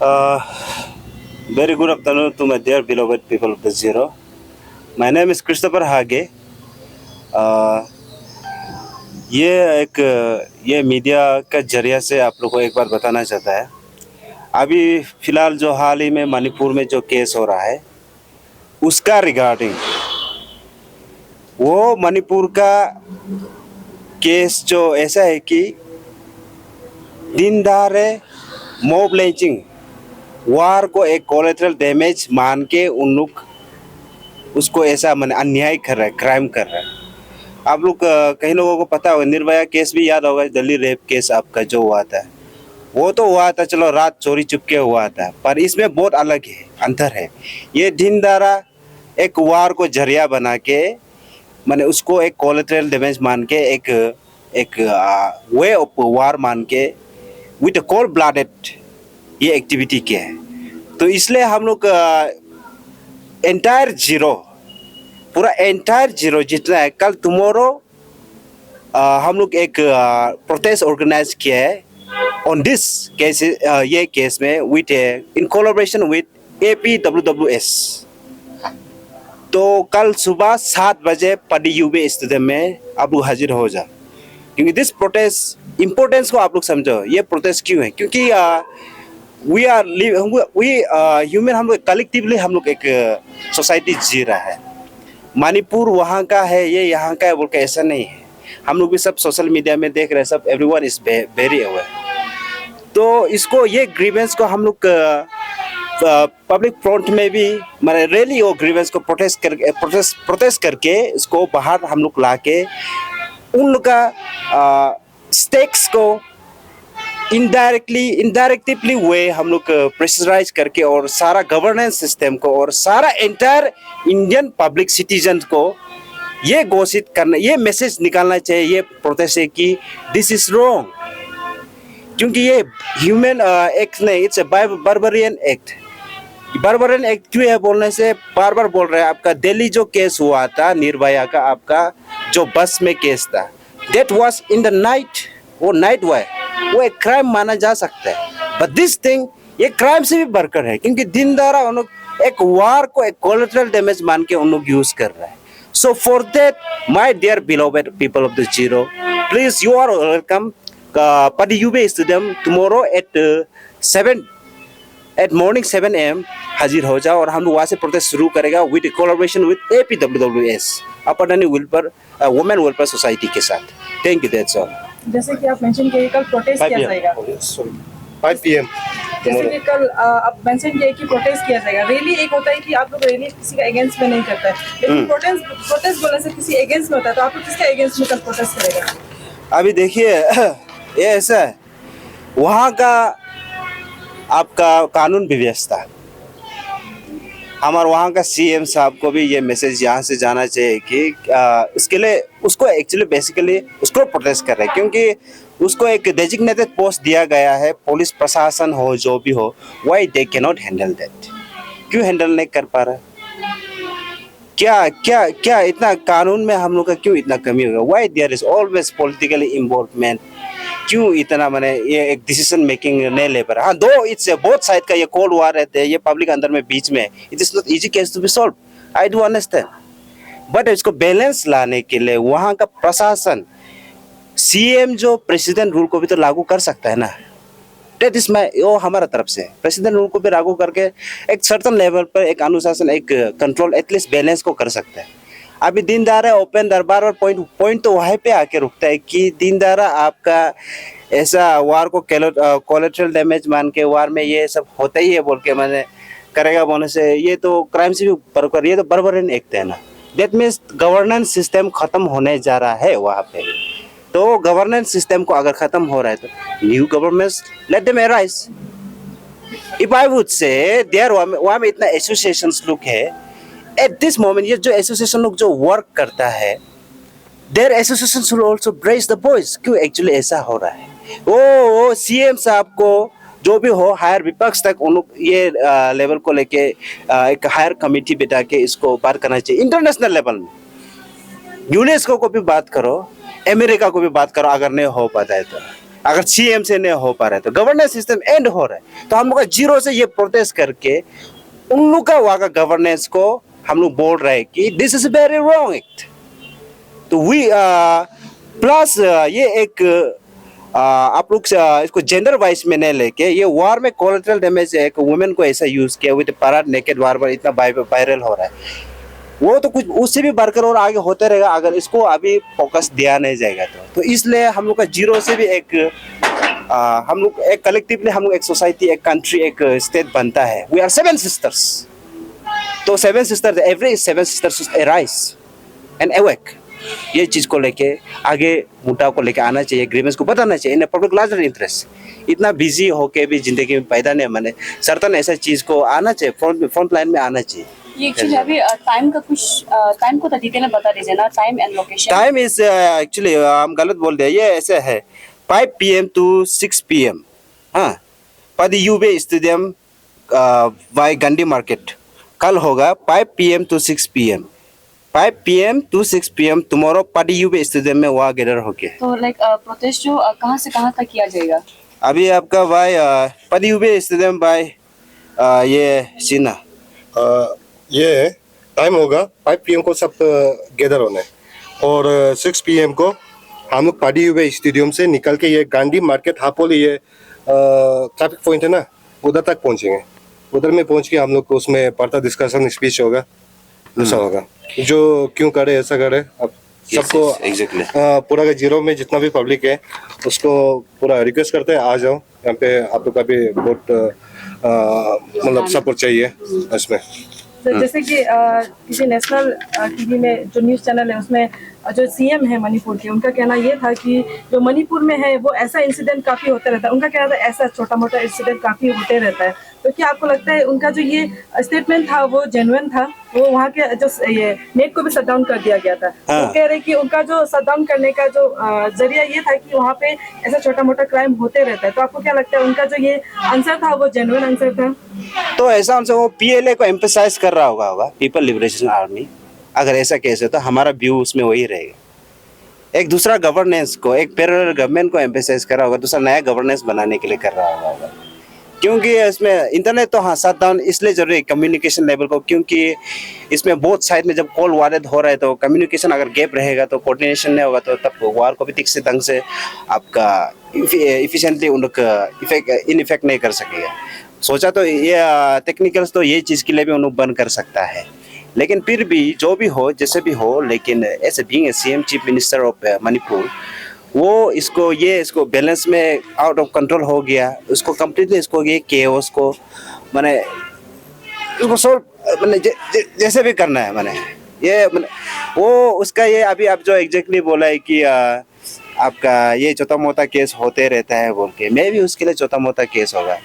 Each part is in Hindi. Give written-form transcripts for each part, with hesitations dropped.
Uh, Very good afternoon to my dear beloved people of the Zero. My name is Christopher Hage. Uh, ये मीडिया का जरिया से आप लोग को एक बार बताना चाहता है। अभी फिलहाल जो हाल ही में मणिपुर में जो केस हो रहा है उसका रिगार्डिंग वो मणिपुर का केस जो ऐसा है कि दिन दहाड़े मॉब लिंचिंग वार को एक कोलेटरल डैमेज मान के उन लोग उसको ऐसा मैंने अन्याय कर रहा है, क्राइम कर रहा है। आप लोग कई लोगों को पता होगा, निर्भया केस भी याद होगा, दिल्ली रेप केस आपका जो हुआ था वो तो हुआ था, चलो रात चोरी चुपके हुआ था, पर इसमें बहुत अलग है, अंतर है। ये दिन दहाड़ा एक वार को जरिया बना के मैंने उसको एक कोलेटरल डैमेज मान के एक वे ऑफ वार मान के विद कोल्ड ब्लडेड ये एक्टिविटी किया है। तो इसलिए हम लोग एंटायर जीरो, पूरा एंटायर जीरो जितना है, कल टुमारो हम लोग एक प्रोटेस्ट ऑर्गेनाइज किया है ऑन दिस केस, ये केस में with in collaboration with APWWS। तो कल सुबह 7 बजे पडी यूबी स्टेडियम में आप लोग हाजिर हो जा, क्योंकि दिस प्रोटेस्ट इम्पोर्टेंस को आप लोग समझो। ये प्रोटेस्ट क्यों है? क्योंकि वी ह्यूमन, हम लोग कलेक्टिवली हम लोग एक सोसाइटी जी रहा है। मणिपुर वहाँ का है, ये यहाँ का है बोल के ऐसा नहीं है। हम लोग भी सब सोशल मीडिया में देख रहे हैं, सब एवरीवन इज वेरी अवेयर। तो इसको ये ग्रीवेंस को हम लोग पब्लिक फ्रंट में भी मैंने रैली और ग्रीवेंस को प्रोटेस्ट करके इसको बाहर हम लोग ला के उन लोग का स्टेक्स को इनडायरेक्टली वे हम लोग प्रेशराइज करके और सारा गवर्नेंस सिस्टम को और सारा एंटायर इंडियन पब्लिक सिटीजन को ये घोषित करना, ये मैसेज निकालना चाहिए ये प्रोटेस्ट है कि दिस इज रॉन्ग। क्योंकि ये ह्यूमन एक्ट नहीं, it's a barbarian act. Barbarian act क्यों है बोलने से बार बार बोल रहे हैं। आपका दिल्ली जो केस हुआ था निर्भया का, आपका जो बस में केस था, that was in the night, वो नाइट वो एक क्राइम माना जा सकता है। बट दिस थिंग ये क्राइम से भी बढ़कर है, क्योंकि दिन दहाड़ा उन लोग एक वार को एक कोलेटरल डैमेज मान के उन लोग यूज कर रहे हैं। So for that my dear beloved people of the zero, please you are welcome Padi UB stadium tomorrow at morning 7 AM हाजिर हो जाओ और हम लोग वहाँ से प्रोटेस्ट शुरू करेगा with collaboration with APWWS, upper Adani welfare women welfare society के साथ। Thank you, that's all. जैसे कि आप मेंशन किए कल प्रोटेस्ट किया जाएगा, 5 PM। जैसे कि कल आप मेंशन किए कि प्रोटेस्ट किया जाएगा। रैली एक होता है कि आप लोग रैली किसी का अगेंस्ट में नहीं करता है, लेकिन प्रोटेस्ट बोलने से किसी अगेंस्ट में होता है। तो आप लोग किसके अगेंस्ट में कल प्रोटेस्ट करेगा? अभी देखिए ये ऐसा है, वहाँ का आपका कानून व्यवस्था, हमारे वहाँ का CM साहब को भी ये मैसेज यहाँ से जाना चाहिए कि इसके लिए उसको एक्चुअली बेसिकली उसको प्रोटेस्ट कर रहे हैं, क्योंकि उसको एक डेजिग्नेटेड पोस्ट दिया गया है। पुलिस प्रशासन हो जो भी हो, why they can not handle that? क्यों हैंडल नहीं कर पा रहा? क्या क्या क्या इतना कानून में हम लोग का क्यों इतना कमी होगा? Why there is always politically involvement? क्यों इतना मैंने ये एक डिसीजन मेकिंग नहीं ले पा रहा? हाँ, दो इट्स बोथ साइड का ये कोल्ड वार रहते हैं, ये पब्लिक अंदर में बीच में, it is not easy case to be solve, I do understand. But इसको बैलेंस लाने के लिए वहाँ का प्रशासन, CM जो प्रेसिडेंट रूल को भी तो लागू कर सकता है ना। दैट इज माय, वो हमारा तरफ से प्रेसिडेंट रूल को भी लागू करके एक सर्टन लेवल पर एक अनुशासन, एक कंट्रोल, एटलीस्ट बैलेंस को कर सकता है। अभी दिन दहाड़ा ओपन दरबार और पॉइंट तो वहीं पे आके रुकता है कि दिन दहाड़ा आपका ऐसा वार को कोलेटरल डैमेज मान के वार में ये सब होता ही है बोल के मैंने करेगा बोलने से ये तो क्राइम से भी बरकर, ये तो बार्बरियन एक्ट है ना। दैट मीन्स गवर्नेंस सिस्टम खत्म होने जा रहा है वहाँ पे। तो गवर्नेंस सिस्टम को अगर खत्म हो रहा है तो new governments let them arise. If I would say there वहाँ में इतना एसोसिएशंस लोग है एट दिस मोमेंट, ये जो एसोसिएशन लोग जो वर्क करता है, there association should also raise the voice. क्यों एक्चुअली ऐसा हो रहा है? वो CM साहब को जो भी हो हायर विपक्ष तक उन लोग ये लेवल को लेके एक हायर कमेटी बिठा के इसको बात करना चाहिए इंटरनेशनल लेवल में। यूनेस्को को भी बात करो, अमेरिका को भी बात करो, अगर नहीं हो पाता है तो अगर सीएम से नहीं हो पा रहा है तो गवर्नेंस सिस्टम एंड हो रहा है, तो हम लोग का जीरो से ये प्रोटेस्ट करके उन लोग का वहाँ का गवर्नेंस को हम लोग बोल रहे हैं कि this is very wrong act. तो वी प्लस ये एक आप लोग इसको जेंडर वाइज में नहीं लेके, ये वार में कोलेटरल डैमेज एक वुमेन को ऐसा यूज किया विद पैराड नेकेड बार बार इतना वायरल हो रहा है, वो तो कुछ उससे भी बढ़कर और आगे होते रहेगा अगर इसको अभी फोकस दिया नहीं जाएगा तो इसलिए हम लोग का जीरो से भी एक हम लोग एक कलेक्टिवली हम लोग एक सोसाइटी, एक कंट्री, एक स्टेट बनता है। वी आर 7 सिस्टर्स, तो 7 sisters, every 7 sisters arise and awake. ये चीज को लेके आगे मुद्दा को लेके आना चाहिए, ग्रीवेंस को बताना चाहिए इन पब्लिक लार्जर इंटरेस्ट। इतना बिजी होके भी जिंदगी में पैदा नहीं माने सर्टन ऐसा चीज को आना चाहिए, फ्रंट लाइन में आना चाहिए। ये एक्चुअली अभी टाइम का कुछ टाइम को तो डिटेल में बता दीजिए ना, time and location. Time is actually हम गलत बोल दिया, ये ऐसे है 5 PM to 6 PM, हाँ, पर यूबे स्टेडियम बाय गांधी मार्केट। कल होगा 5 PM to 6 PM, 5 PM to 6 PM tomorrow Padi UB stadium में वहाँ गैदर होके। तो लाइक प्रोटेस्ट जो कहाँ से कहाँ तक किया जाएगा? अभी आपका बाय पादी यूबे स्टेडियम बाय ये सीना ये टाइम होगा 5 PM को सब गैदर होना है, और 6 PM को हम लोग पाडी हुए स्टेडियम से निकल के ये गांधी मार्केट हापोली ये ट्रैफिक पॉइंट है ना, उधर तक पहुंचेंगे। उधर में पहुंच के हम लोग को उसमें पर्दा डिस्कशन स्पीच होगा, ऐसा होगा जो क्यों करे ऐसा करे। अब सबको एग्जैक्टली पूरा का जीरो में जितना भी पब्लिक है उसको पूरा रिक्वेस्ट करते हैं आ जाओ यहाँ पे, आप लोग का भी बहुत मतलब सपोर्ट चाहिए इसमें। तो जैसे कि किसी नेशनल टीवी में जो न्यूज़ चैनल है उसमें जो सीएम है मणिपुर के, उनका कहना ये था कि जो मणिपुर में है वो ऐसा इंसिडेंट काफ़ी होता रहता है। उनका कहना था ऐसा छोटा मोटा इंसिडेंट काफ़ी होते रहता है। तो क्या आपको लगता है उनका जो ये स्टेटमेंट था वो जेन्युइन था? वो वहाँ के जो ये नेट को भी शट डाउन कर दिया गया था, तो कह रहे कि उनका जो शट डाउन करने का जो जरिया ये था कि वहाँ पे ऐसा छोटा मोटा क्राइम होते रहता है। तो आपको क्या लगता है उनका जो ये आंसर था वो जेन्युइन आंसर था? तो ऐसा उनसे वो PLA को एम्फसाइज कर रहा होगा पीपल लिबरेशन आर्मी। अगर ऐसा केस है तो हमारा व्यू उसमें वही रहेगा। एक दूसरा गवर्नेंस को, एक पैरेलल गवर्नमेंट को एम्फसाइज कर रहा होगा, दूसरा नया गवर्नेंस बनाने के लिए कर रहा होगा। क्योंकि इसमें इंटरनेट तो हाँ शट डाउन इसलिए जरूरी है कम्युनिकेशन लेवल को, क्योंकि इसमें बोथ साइड में जब कॉल वारेड हो रहा है तो कम्युनिकेशन अगर गैप रहेगा तो कोऑर्डिनेशन नहीं होगा, तो तब वार को भी ठीक से ढंग से आपका इफिशिएंटली उन लोग इफेक्ट नहीं कर सकेगा। सोचा तो ये टेक्निकल्स तो ये चीज़ के लिए भी उन लोग बंद कर सकता है, लेकिन फिर भी जो भी हो जैसे भी हो, लेकिन ऐसे being CM chief minister of Manipur वो इसको बैलेंस में आउट ऑफ कंट्रोल हो गया। उसको कम्प्लीटली इसको ये केओस को माने उसको सोल्व माने जैसे भी करना है, माने ये माने वो उसका ये अभी आप जो एग्जैक्टली बोला है कि आपका ये छोटा मोटा केस होते रहता है बोल के, मैं भी उसके लिए छोटा मोटा केस होगा,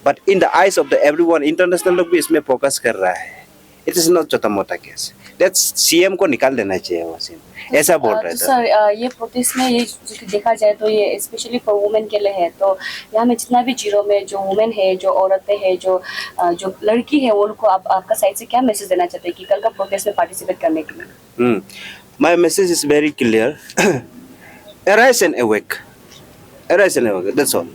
but in the eyes of the everyone international लोग भी इसमें फोकस कर रहा है। इट इज नॉट छोटा मोटा केस, दैट्स CM को निकाल देना चाहिए वो सीन, ऐसा बोल रहे थे। सर ये प्रोटेस्ट में ये जो देखा जाए तो ये स्पेशली फॉर वुमेन के लिए है। तो यहाँ में जितना भी जीरो में जो वुमेन है, जो औरतें हैं, जो लड़की है, उनको आपका साइड से क्या मैसेज देना चाहते हैं कि कल का प्रोटेस्ट में पार्टिसिपेट करने के लिए? My message is very clear, arise and awake, that's all.